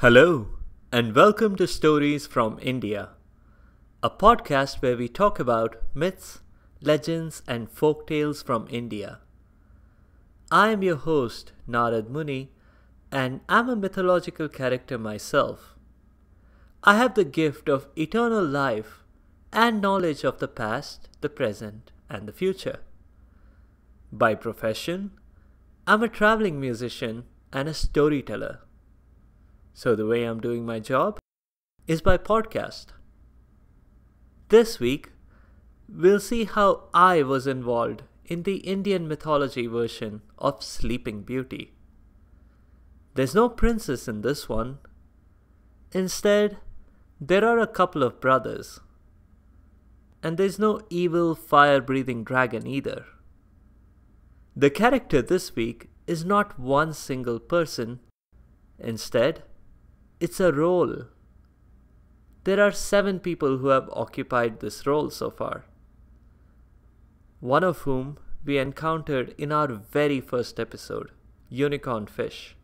Hello, and welcome to Stories from India, a podcast where we talk about myths, legends, and folk tales from India. I am your host, Narada Muni, and I'm a mythological character myself. I have the gift of eternal life and knowledge of the past, the present, and the future. By profession, I'm a traveling musician and a storyteller. So the way I'm doing my job is by podcast. This week, we'll see how I was involved in the Indian mythology version of Sleeping Beauty. There's no princess in this one. Instead, there are a couple of brothers. And there's no evil fire-breathing dragon either. The character this week is not one single person. Instead, it's a role. There are 7 people who have occupied this role so far. One of whom we encountered in our very first episode, Unicorn Fish.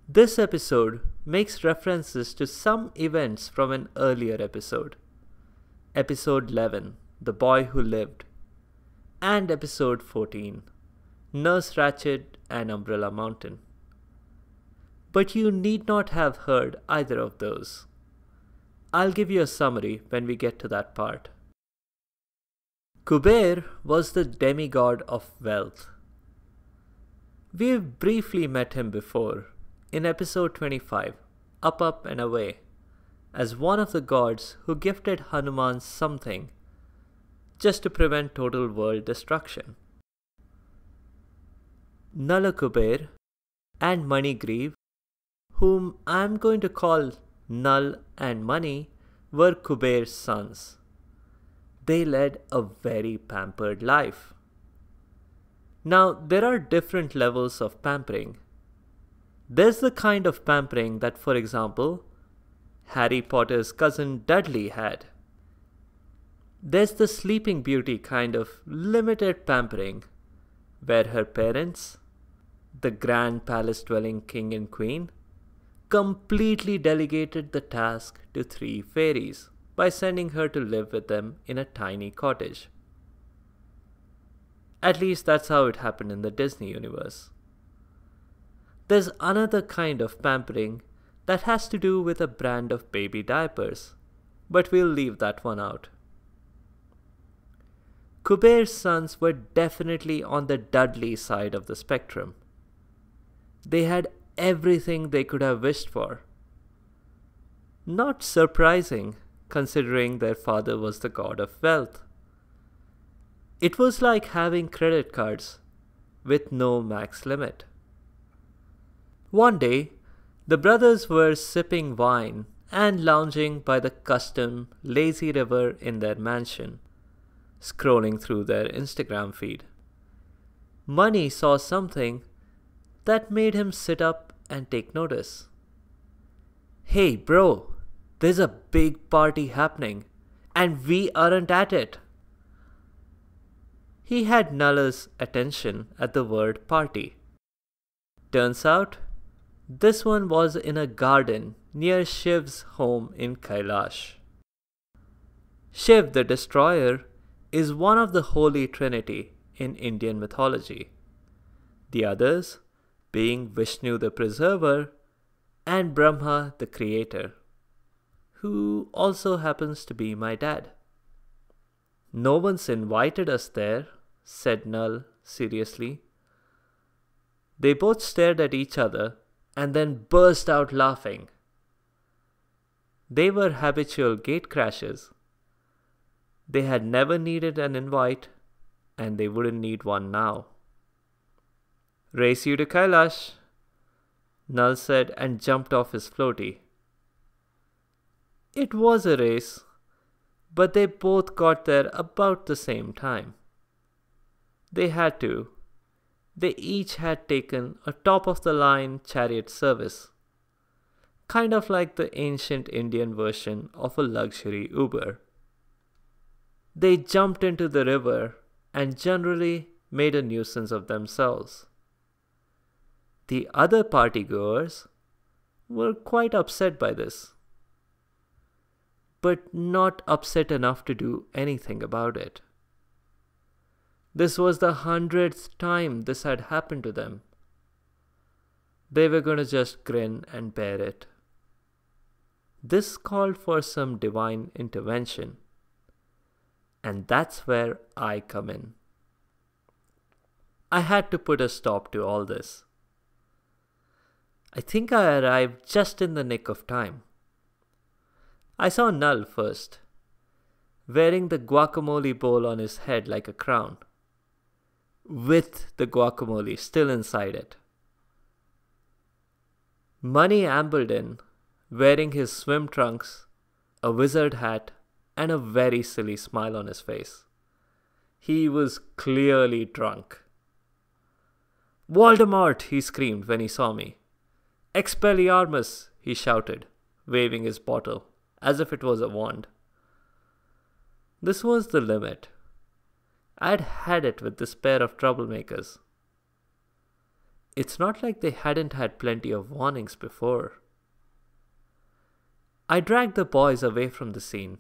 This episode makes references to some events from an earlier episode. Episode 11, The Boy Who Lived, and Episode 14, Nurse Ratched and Umbrella Mountain. But you need not have heard either of those. I'll give you a summary when we get to that part. Kuber was the demigod of wealth. We've briefly met him before, in episode 25, Up and Away, as one of the gods who gifted Hanuman something just to prevent total world destruction. Nala Kuber and Manigriv, whom I'm going to call Nal and Mani, were Kuber's sons. They led a very pampered life. Now, there are different levels of pampering. There's the kind of pampering that, for example, Harry Potter's cousin Dudley had. There's the Sleeping Beauty kind of limited pampering, where her parents, the grand palace-dwelling king and queen, completely delegated the task to 3 fairies by sending her to live with them in a tiny cottage. At least that's how it happened in the Disney universe. There's another kind of pampering that has to do with a brand of baby diapers, but we'll leave that one out. Kuber's sons were definitely on the Dudley side of the spectrum. They had everything they could have wished for. Not surprising, considering their father was the god of wealth. It was like having credit cards with no max limit. One day, the brothers were sipping wine and lounging by the custom lazy river in their mansion, scrolling through their Instagram feed. Mani saw something that made him sit up and take notice. Hey bro, there's a big party happening and we aren't at it. He had Nala's attention at the word party. Turns out, this one was in a garden near Shiv's home in Kailash. Shiv the Destroyer is one of the Holy Trinity in Indian mythology. The others being Vishnu the Preserver and Brahma the Creator, who also happens to be my dad. No one's invited us there, said Nal seriously. They both stared at each other and then burst out laughing. They were habitual gatecrashers. They had never needed an invite, and they wouldn't need one now. Race you to Kailash, Nal said and jumped off his floaty. It was a race, but they both got there about the same time. They had to. They each had taken a top-of-the-line chariot service, kind of like the ancient Indian version of a luxury Uber. They jumped into the river and generally made a nuisance of themselves. The other partygoers were quite upset by this, but not upset enough to do anything about it. This was the 100th time this had happened to them. They were going to just grin and bear it. This called for some divine intervention. And that's where I come in. I had to put a stop to all this. I think I arrived just in the nick of time. I saw Null first, wearing the guacamole bowl on his head like a crown, with the guacamole still inside it. Money ambled in, wearing his swim trunks, a wizard hat, and a very silly smile on his face. He was clearly drunk. "Voldemort!" he screamed when he saw me. "Expelliarmus!" he shouted, waving his bottle, as if it was a wand. This was the limit. I'd had it with this pair of troublemakers. It's not like they hadn't had plenty of warnings before. I dragged the boys away from the scene,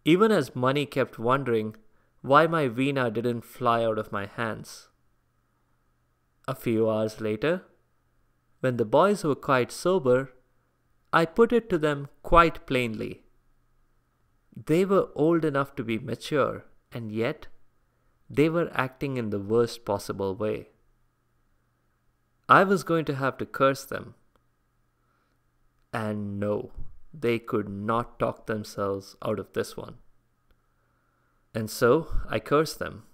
even as Money kept wondering why my veena didn't fly out of my hands. A few hours later, when the boys were quite sober, I put it to them quite plainly. They were old enough to be mature, and yet they were acting in the worst possible way. I was going to have to curse them. And no, they could not talk themselves out of this one. And so I cursed them.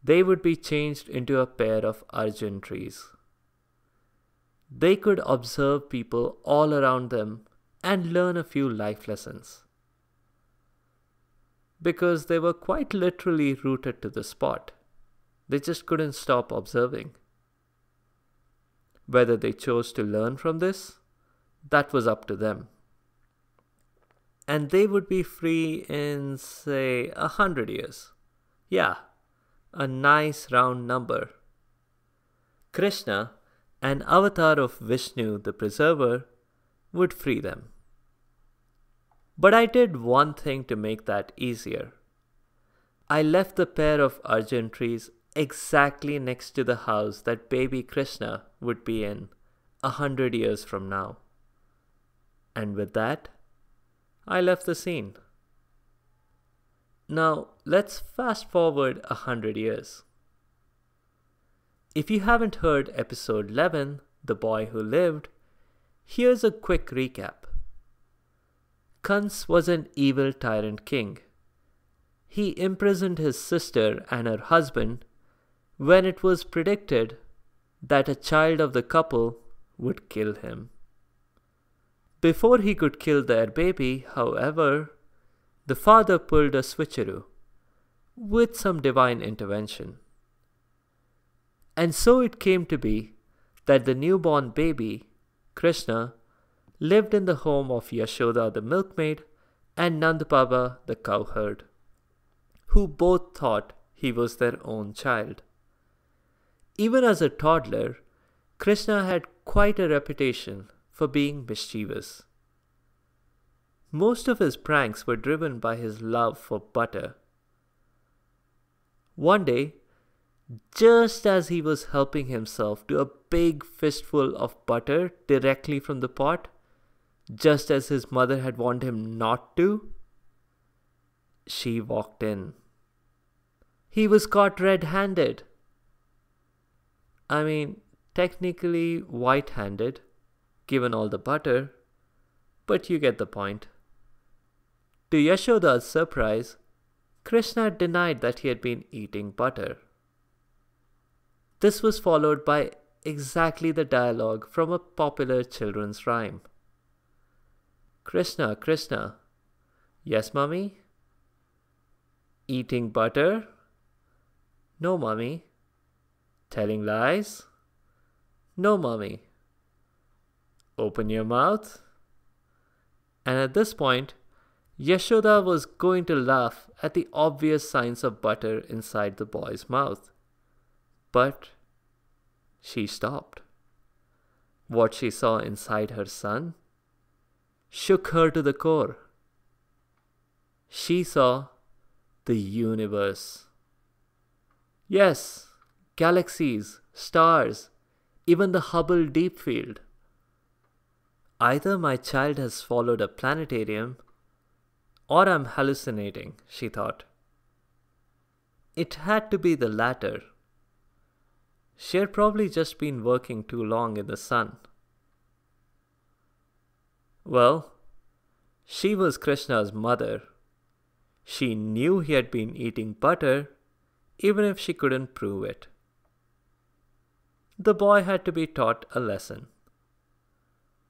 They would be changed into a pair of Arjun trees. They could observe people all around them and learn a few life lessons. Because they were quite literally rooted to the spot. They just couldn't stop observing. Whether they chose to learn from this, that was up to them. And they would be free in, say, 100 years. Yeah, a nice round number. Krishna, an avatar of Vishnu the Preserver, would free them. But I did one thing to make that easier. I left the pair of Arjun trees exactly next to the house that baby Krishna would be in 100 years from now. And with that, I left the scene. Now, let's fast forward 100 years. If you haven't heard episode 11, The Boy Who Lived, here's a quick recap. Kans was an evil tyrant king. He imprisoned his sister and her husband when it was predicted that a child of the couple would kill him. Before he could kill their baby, however, the father pulled a switcheroo with some divine intervention. And so it came to be that the newborn baby, Krishna, lived in the home of Yashoda the milkmaid and Nandbaba the cowherd, who both thought he was their own child. Even as a toddler, Krishna had quite a reputation for being mischievous. Most of his pranks were driven by his love for butter. One day, just as he was helping himself to a big fistful of butter directly from the pot, just as his mother had warned him not to, she walked in. He was caught red-handed. I mean, technically white-handed, given all the butter, but you get the point. To Yashoda's surprise, Krishna denied that he had been eating butter. This was followed by exactly the dialogue from a popular children's rhyme. Krishna, Krishna, yes, mummy? Eating butter? No, mummy. Telling lies? No, mummy. Open your mouth. And at this point, Yashoda was going to laugh at the obvious signs of butter inside the boy's mouth. But She stopped. What she saw inside her son shook her to the core. She saw the universe. Yes, galaxies, stars, even the Hubble Deep Field. Either my child has followed a planetarium, or I'm hallucinating, she thought. It had to be the latter. She had probably just been working too long in the sun. Well, she was Krishna's mother. She knew he had been eating butter, even if she couldn't prove it. The boy had to be taught a lesson.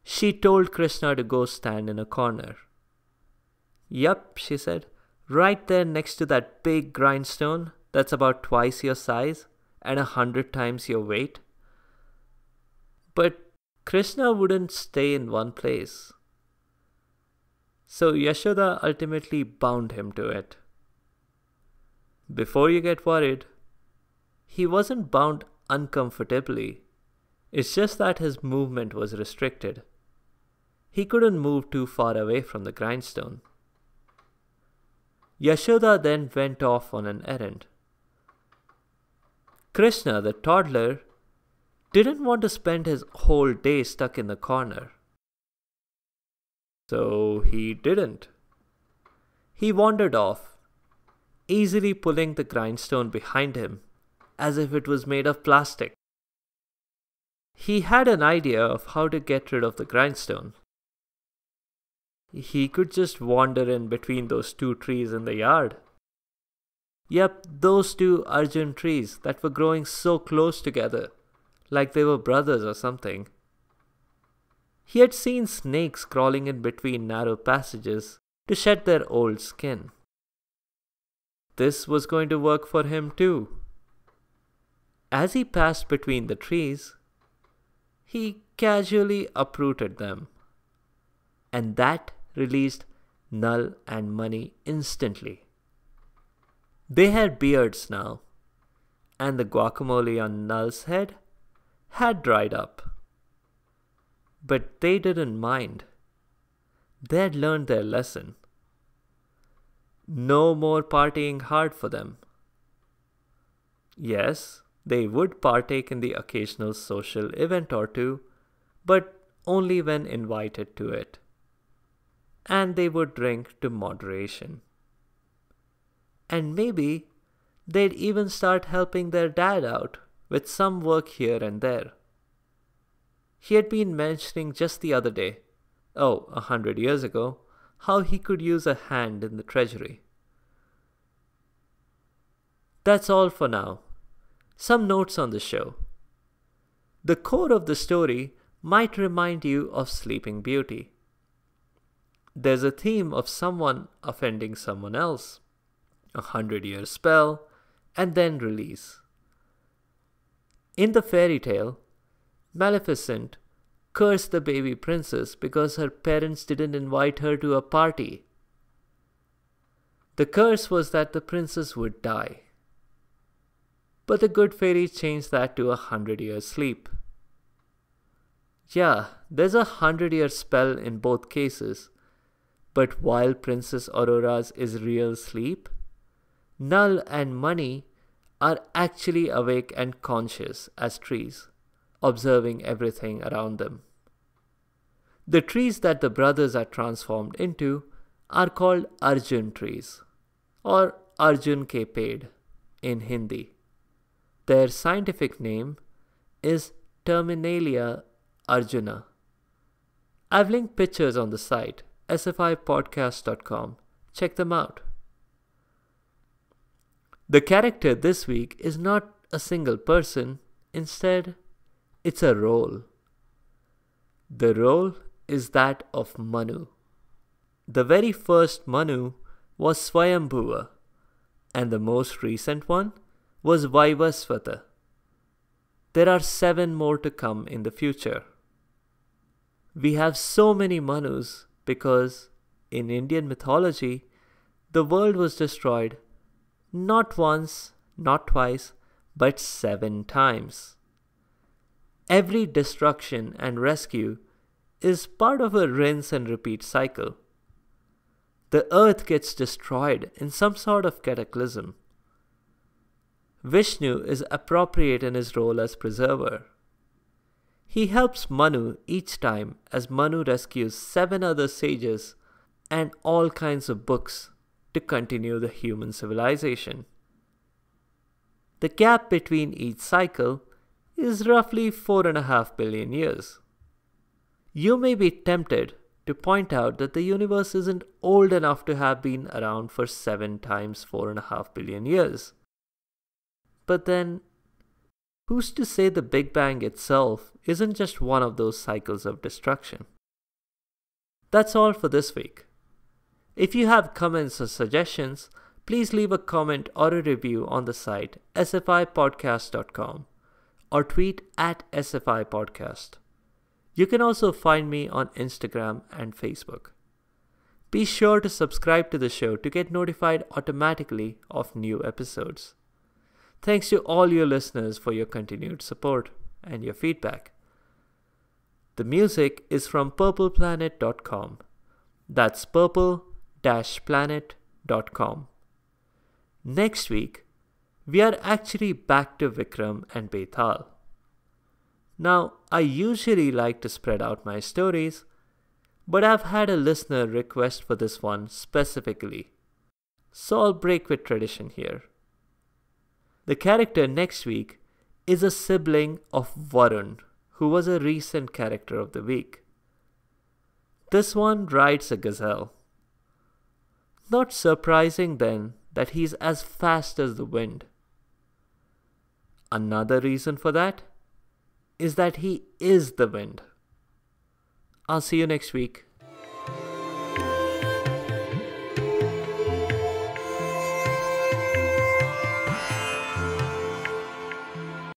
She told Krishna to go stand in a corner. Yup, she said, right there next to that big grindstone that's about twice your size and 100 times your weight. But Krishna wouldn't stay in one place. So Yashoda ultimately bound him to it. Before you get worried, he wasn't bound uncomfortably. It's just that his movement was restricted. He couldn't move too far away from the grindstone. Yashoda then went off on an errand. Krishna, the toddler, didn't want to spend his whole day stuck in the corner. So he didn't. He wandered off, easily pulling the grindstone behind him as if it was made of plastic. He had an idea of how to get rid of the grindstone. He could just wander in between those two trees in the yard. Yep, those two Arjun trees that were growing so close together, like they were brothers or something. He had seen snakes crawling in between narrow passages to shed their old skin. This was going to work for him too. As he passed between the trees, he casually uprooted them. And that released Nal and Mani instantly. They had beards now, and the guacamole on Nal's head had dried up. But they didn't mind. They had learned their lesson. No more partying hard for them. Yes, they would partake in the occasional social event or two, but only when invited to it. And they would drink to moderation. And maybe they'd even start helping their dad out with some work here and there. He had been mentioning just the other day, 100 years ago, how he could use a hand in the treasury. That's all for now. Some notes on the show. The core of the story might remind you of Sleeping Beauty. There's a theme of someone offending someone else, 100-year spell, and then release. In the fairy tale, Maleficent cursed the baby princess because her parents didn't invite her to a party. The curse was that the princess would die. But the good fairy changed that to 100-year sleep. Yeah, there's a 100-year spell in both cases, but while Princess Aurora's is real sleep, Nal and Mani are actually awake and conscious as trees, observing everything around them. The trees that the brothers are transformed into are called Arjun trees, or Arjun ke ped in Hindi. Their scientific name is Terminalia arjuna. I've linked pictures on the site, sfipodcast.com. Check them out. The character this week is not a single person, instead, it's a role. The role is that of Manu. The very first Manu was Swayambhuva, and the most recent one was Vaivasvata. There are 7 more to come in the future. We have so many Manus because in Indian mythology, the world was destroyed not once, not twice, but 7 times. Every destruction and rescue is part of a rinse and repeat cycle. The earth gets destroyed in some sort of cataclysm. Vishnu is appropriate in his role as preserver. He helps Manu each time as Manu rescues 7 other sages and all kinds of books to continue the human civilization. The gap between each cycle is roughly 4.5 billion years. You may be tempted to point out that the universe isn't old enough to have been around for 7 times 4.5 billion years. But then, who's to say the Big Bang itself isn't just one of those cycles of destruction? That's all for this week. If you have comments or suggestions, please leave a comment or a review on the site sfipodcast.com or tweet at sfipodcast. You can also find me on Instagram and Facebook. Be sure to subscribe to the show to get notified automatically of new episodes. Thanks to all your listeners for your continued support and your feedback. The music is from purpleplanet.com. That's purple-planet.com. Next week, we are actually back to Vikram and Bethal. Now, I usually like to spread out my stories, but I've had a listener request for this one specifically, so I'll break with tradition here. The character next week is a sibling of Varun, who was a recent character of the week. This one rides a gazelle. Not surprising then that he's as fast as the wind. Another reason for that is that he is the wind. I'll see you next week.